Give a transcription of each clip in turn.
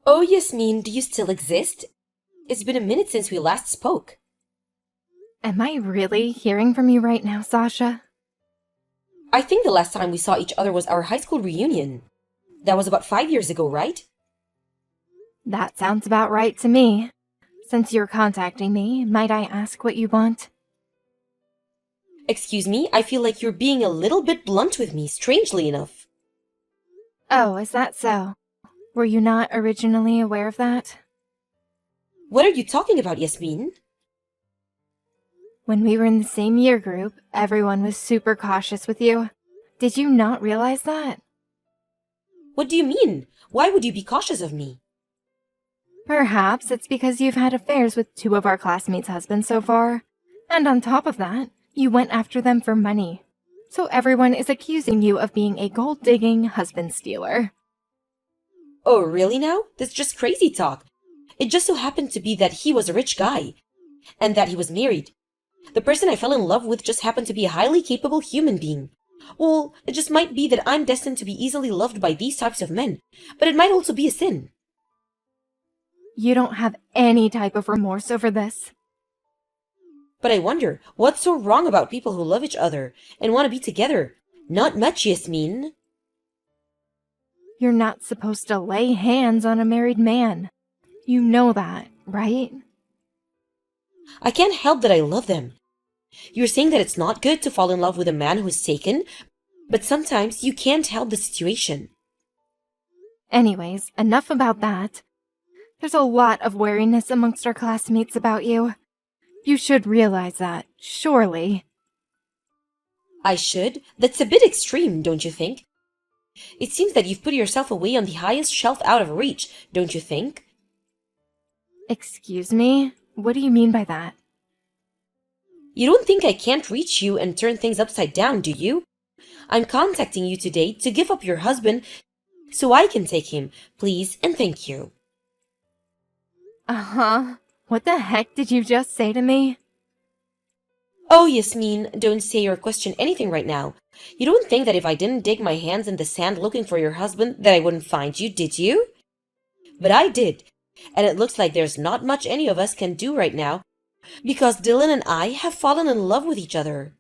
Oh, Yasmin, do you still exist? It's been a minute since we last spoke. Am I really hearing from you right now, Sasha? I think the last time we saw each other was our high school reunion. That was about 5 years ago, right? That sounds about right to me. Since you're contacting me, might I ask what you want? Excuse me, I feel like you're being a little bit blunt with me, strangely enough. Oh, is that so? Were you not originally aware of that? What are you talking about, Yasmin? When we were in the same year group, everyone was super cautious with you. Did you not realize that? What do you mean? Why would you be cautious of me? Perhaps it's because you've had affairs with two of our classmates' husbands so far. And on top of that, you went after them for money. So everyone is accusing you of being a gold-digging husband stealer. Oh, really now? That's just crazy talk. It just so happened to be that he was a rich guy, and that he was married. The person I fell in love with just happened to be a highly capable human being. Well, it just might be that I'm destined to be easily loved by these types of men, but it might also be a sin. You don't have any type of remorse over this. But I wonder, what's so wrong about people who love each other and want to be together? Not much, Yasmin. You're not supposed to lay hands on a married man. You know that, right? I can't help that I love them. You're saying that it's not good to fall in love with a man who is taken, but sometimes you can't help the situation. Anyways, enough about that. There's a lot of wariness amongst our classmates about you. You should realize that, surely. I should? That's a bit extreme, don't you think? It seems that you've put yourself away on the highest shelf out of reach, don't you think? Excuse me? What do you mean by that? You don't think I can't reach you and turn things upside down, do you? I'm contacting you today to give up your husband so I can take him, please and thank you. Uh-huh. What the heck did you just say to me? Oh, Yasmin, don't say or question anything right now. You don't think that if I didn't dig my hands in the sand looking for your husband that I wouldn't find you, did you? But I did, and it looks like there's not much any of us can do right now because Dylan and I have fallen in love with each other.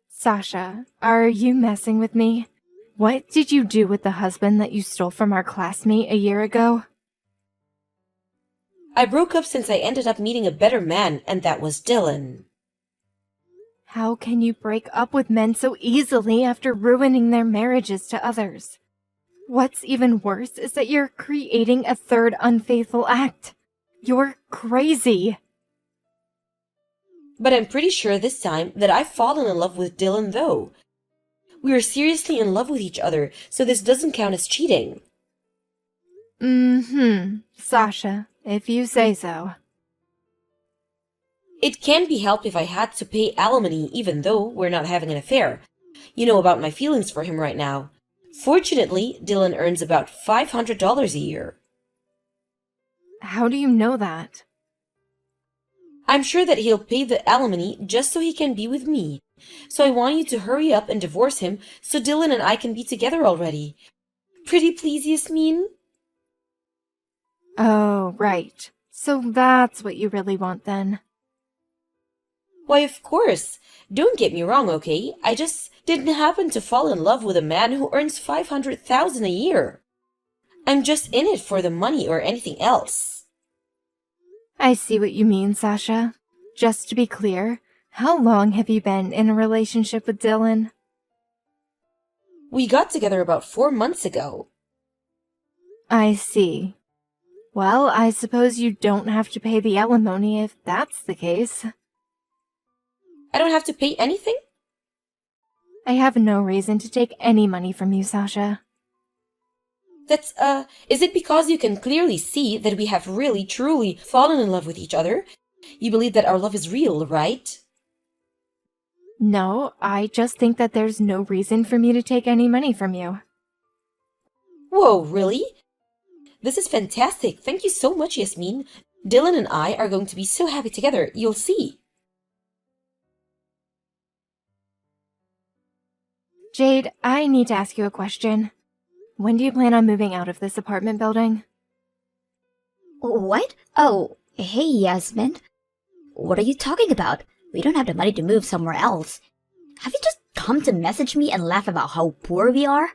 Sasha, are you messing with me? What did you do with the husband that you stole from our classmate a year ago? I broke up since I ended up meeting a better man, and that was Dylan. How can you break up with men so easily after ruining their marriages to others? What's even worse is that you're creating a third unfaithful act. You're crazy. But I'm pretty sure this time that I've fallen in love with Dylan, though. We are seriously in love with each other, so this doesn't count as cheating. Sasha, if you say so. It can't be helped if I had to pay alimony even though we're not having an affair. You know about my feelings for him right now. Fortunately, Dylan earns about $500 a year. How do you know that? I'm sure that he'll pay the alimony just so he can be with me. So I want you to hurry up and divorce him so Dylan and I can be together already. Pretty please, Yasmin? Oh, right. So that's what you really want then. Why, of course. Don't get me wrong, okay? I just didn't happen to fall in love with a man who earns $500,000 a year. I'm just in it for the money or anything else. I see what you mean, Sasha. Just to be clear, how long have you been in a relationship with Dylan? We got together about 4 months ago. I see. Well, I suppose you don't have to pay the alimony if that's the case. I don't have to pay anything? I have no reason to take any money from you, Sasha. Is it because you can clearly see that we have really, truly fallen in love with each other? You believe that our love is real, right? No, I just think that there's no reason for me to take any money from you. Whoa, really? This is fantastic. Thank you so much, Yasmin. Dylan and I are going to be so happy together. You'll see. Jade, I need to ask you a question. When do you plan on moving out of this apartment building? What? Oh, hey, Yasmin. What are you talking about? We don't have the money to move somewhere else. Have you just come to message me and laugh about how poor we are?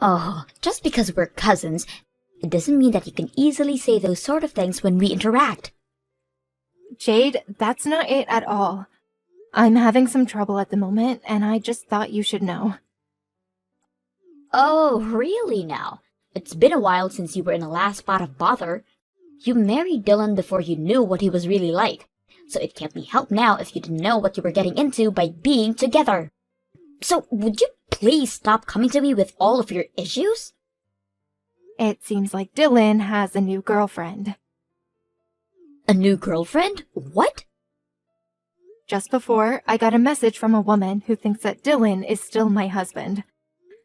Oh, just because we're cousins, it doesn't mean that you can easily say those sort of things when we interact. Jade, that's not it at all. I'm having some trouble at the moment, and I just thought you should know. Oh, really now? It's been a while since you were in the last spot of bother. You married Dylan before you knew what he was really like, so it can't be helped now if you didn't know what you were getting into by being together. So would you please stop coming to me with all of your issues? It seems like Dylan has a new girlfriend. A new girlfriend? What? Just before, I got a message from a woman who thinks that Dylan is still my husband.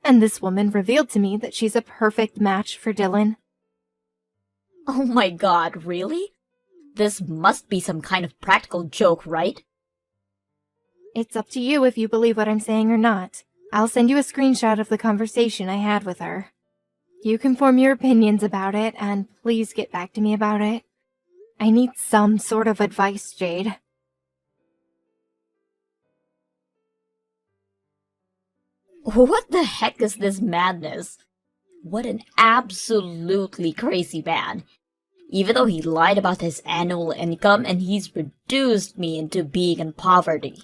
And this woman revealed to me that she's a perfect match for Dylan. Oh my god, really? This must be some kind of practical joke, right? It's up to you if you believe what I'm saying or not. I'll send you a screenshot of the conversation I had with her. You can form your opinions about it, and please get back to me about it. I need some sort of advice, Jade. What the heck is this madness? What an absolutely crazy man. Even though he lied about his annual income and he's reduced me into being in poverty.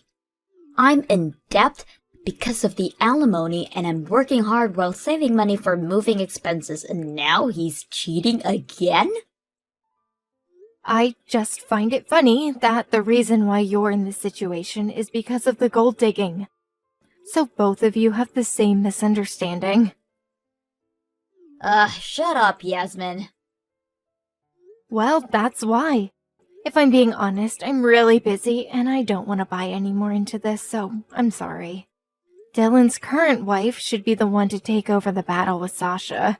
I'm in debt because of the alimony and I'm working hard while saving money for moving expenses and now he's cheating again? I just find it funny that the reason why you're in this situation is because of the gold digging. So both of you have the same misunderstanding. Shut up, Yasmin. Well, that's why. If I'm being honest, I'm really busy and I don't want to buy any more into this, so I'm sorry. Dylan's current wife should be the one to take over the battle with Sasha.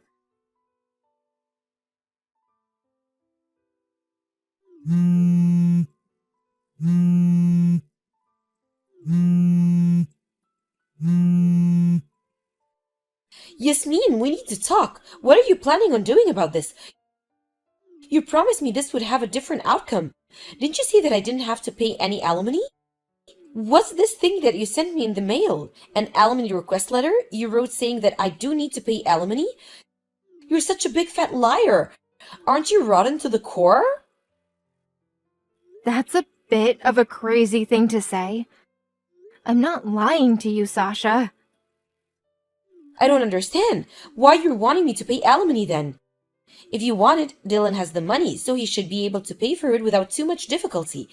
Yasmin, we need to talk. What are you planning on doing about this? You promised me this would have a different outcome. Didn't you see that I didn't have to pay any alimony? What's this thing that you sent me in the mail? An alimony request letter you wrote saying that I do need to pay alimony? You're such a big fat liar. Aren't you rotten to the core? That's a bit of a crazy thing to say. I'm not lying to you, Sasha. I don't understand. Why you're wanting me to pay alimony then? If you want it, Dylan has the money, so he should be able to pay for it without too much difficulty.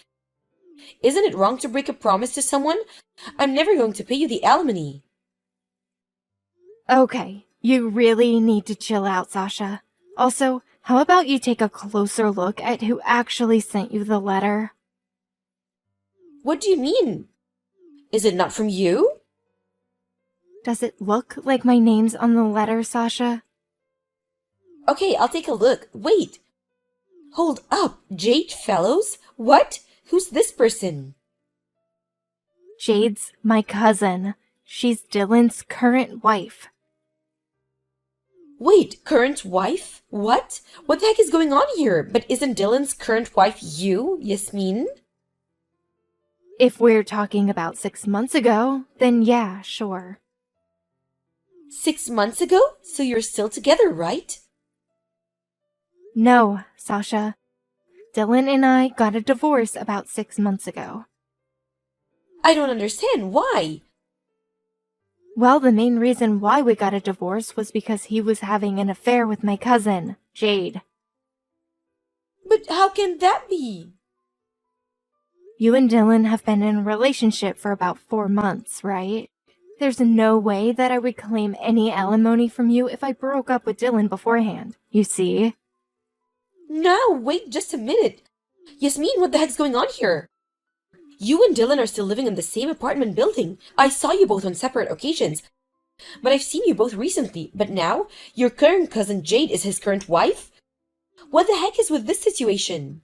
Isn't it wrong to break a promise to someone? I'm never going to pay you the alimony. Okay, you really need to chill out, Sasha. Also, how about you take a closer look at who actually sent you the letter? What do you mean? Is it not from you? Does it look like my name's on the letter, Sasha? Okay, I'll take a look. Wait. Hold up, Jade Fellows? What? Who's this person? Jade's my cousin. She's Dylan's current wife. Wait, current wife? What? What the heck is going on here? But isn't Dylan's current wife you, Yasmin? If we're talking about 6 months ago, then yeah, sure. 6 months ago? So you're still together, right? No, Sasha. Dylan and I got a divorce about 6 months ago. I don't understand. Why? Well, the main reason why we got a divorce was because he was having an affair with my cousin, Jade. But how can that be? You and Dylan have been in a relationship for about 4 months, right? There's no way that I would claim any alimony from you if I broke up with Dylan beforehand, you see? No, wait just a minute. Yasmin, what the heck's going on here? You and Dylan are still living in the same apartment building. I saw you both on separate occasions. But I've seen you both recently. But now, your current cousin Jade is his current wife? What the heck is with this situation?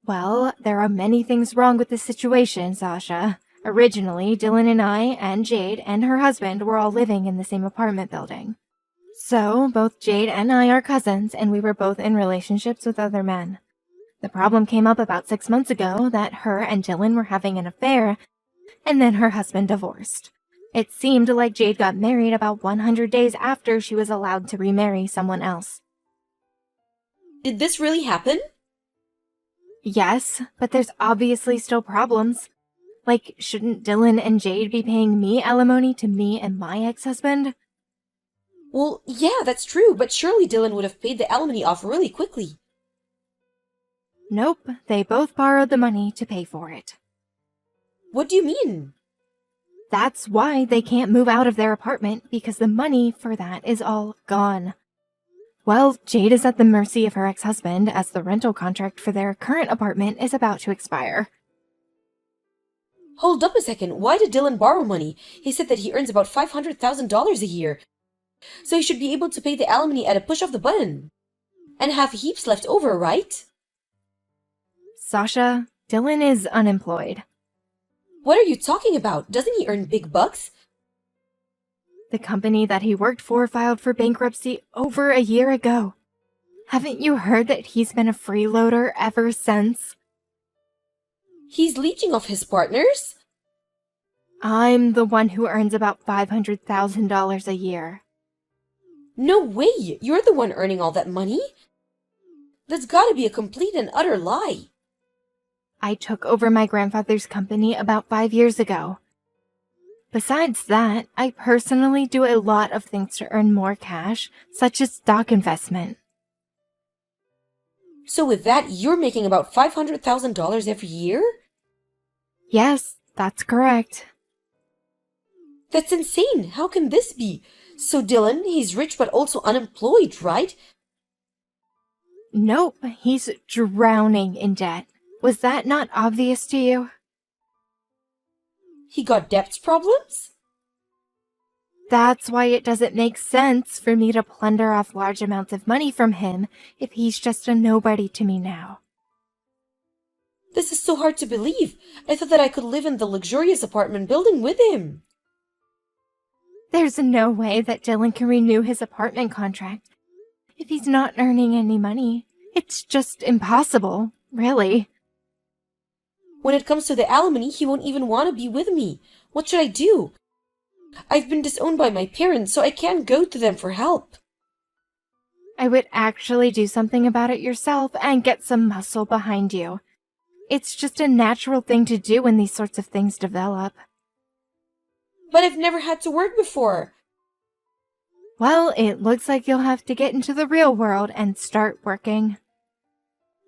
Well, there are many things wrong with this situation, Sasha. Originally, Dylan and I and Jade and her husband were all living in the same apartment building. So, both Jade and I are cousins, and we were both in relationships with other men. The problem came up about 6 months ago that her and Dylan were having an affair, and then her husband divorced. It seemed like Jade got married about 100 days after she was allowed to remarry someone else. Did this really happen? Yes, but there's obviously still problems. Like, shouldn't Dylan and Jade be paying me alimony to me and my ex-husband? Well, yeah, that's true, but surely Dylan would have paid the alimony off really quickly. Nope, they both borrowed the money to pay for it. What do you mean? That's why they can't move out of their apartment, because the money for that is all gone. Well, Jade is at the mercy of her ex-husband, as the rental contract for their current apartment is about to expire. Hold up a second, why did Dylan borrow money? He said that he earns about $500,000 a year. So he should be able to pay the alimony at a push of the button. And have heaps left over, right? Sasha, Dylan is unemployed. What are you talking about? Doesn't he earn big bucks? The company that he worked for filed for bankruptcy over a year ago. Haven't you heard that he's been a freeloader ever since? He's leeching off his partners? I'm the one who earns about $500,000 a year. No way! You're the one earning all that money? That's gotta be a complete and utter lie. I took over my grandfather's company about 5 years ago. Besides that, I personally do a lot of things to earn more cash, such as stock investment. So with that, you're making about $500,000 every year? Yes, that's correct. That's insane! How can this be? So Dylan, he's rich but also unemployed, right? Nope, he's drowning in debt. Was that not obvious to you? He got debts problems? That's why it doesn't make sense for me to plunder off large amounts of money from him if he's just a nobody to me now. This is so hard to believe. I thought that I could live in the luxurious apartment building with him. There's no way that Dylan can renew his apartment contract if he's not earning any money. It's just impossible, really. When it comes to the alimony, he won't even want to be with me. What should I do? I've been disowned by my parents, so I can't go to them for help. I would actually do something about it yourself and get some muscle behind you. It's just a natural thing to do when these sorts of things develop. But I've never had to work before. Well, it looks like you'll have to get into the real world and start working.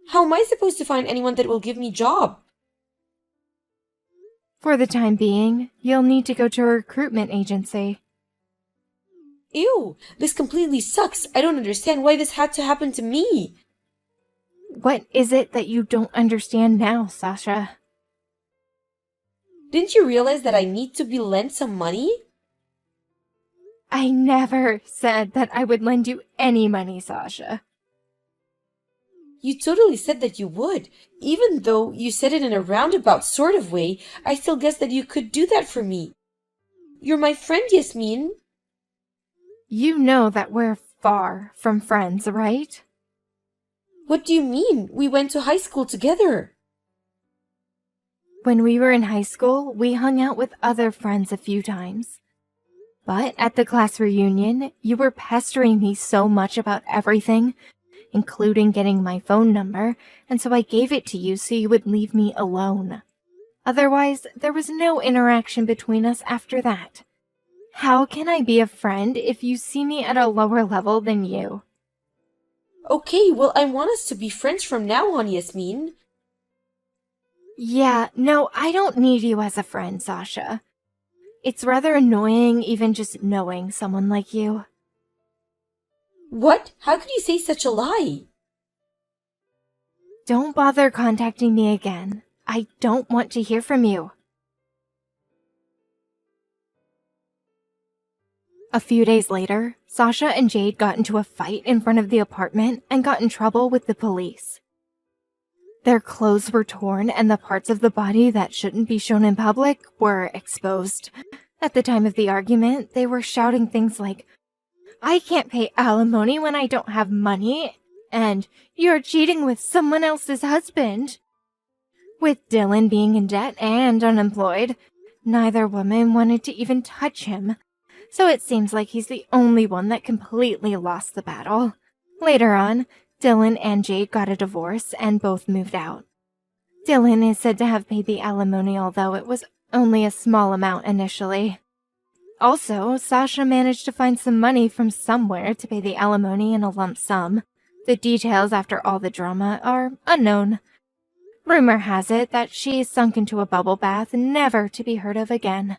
How am I supposed to find anyone that will give me a job? For the time being, you'll need to go to a recruitment agency. Ew, this completely sucks. I don't understand why this had to happen to me. What is it that you don't understand now, Sasha? Didn't you realize that I need to be lent some money? I never said that I would lend you any money, Sasha. You totally said that you would. Even though you said it in a roundabout sort of way, I still guess that you could do that for me. You're my friend, Yasmin. You know that we're far from friends, right? What do you mean? We went to high school together. When we were in high school, we hung out with other friends a few times. But at the class reunion, you were pestering me so much about everything, including getting my phone number, and so I gave it to you so you would leave me alone. Otherwise, there was no interaction between us after that. How can I be a friend if you see me at a lower level than you? Okay, well, I want us to be friends from now on, Yasmin. Yeah, no, I don't need you as a friend, Sasha. It's rather annoying even just knowing someone like you. What? How could you say such a lie? Don't bother contacting me again. I don't want to hear from you. A few days later, Sasha and Jade got into a fight in front of the apartment and got in trouble with the police. Their clothes were torn and the parts of the body that shouldn't be shown in public were exposed. At the time of the argument, they were shouting things like, I can't pay alimony when I don't have money, and you're cheating with someone else's husband. With Dylan being in debt and unemployed, neither woman wanted to even touch him, so it seems like he's the only one that completely lost the battle. Later on, Dylan and Jade got a divorce and both moved out. Dylan is said to have paid the alimony, although it was only a small amount initially. Also, Sasha managed to find some money from somewhere to pay the alimony in a lump sum. The details after all the drama are unknown. Rumor has it that she sunk into a bubble bath, never to be heard of again.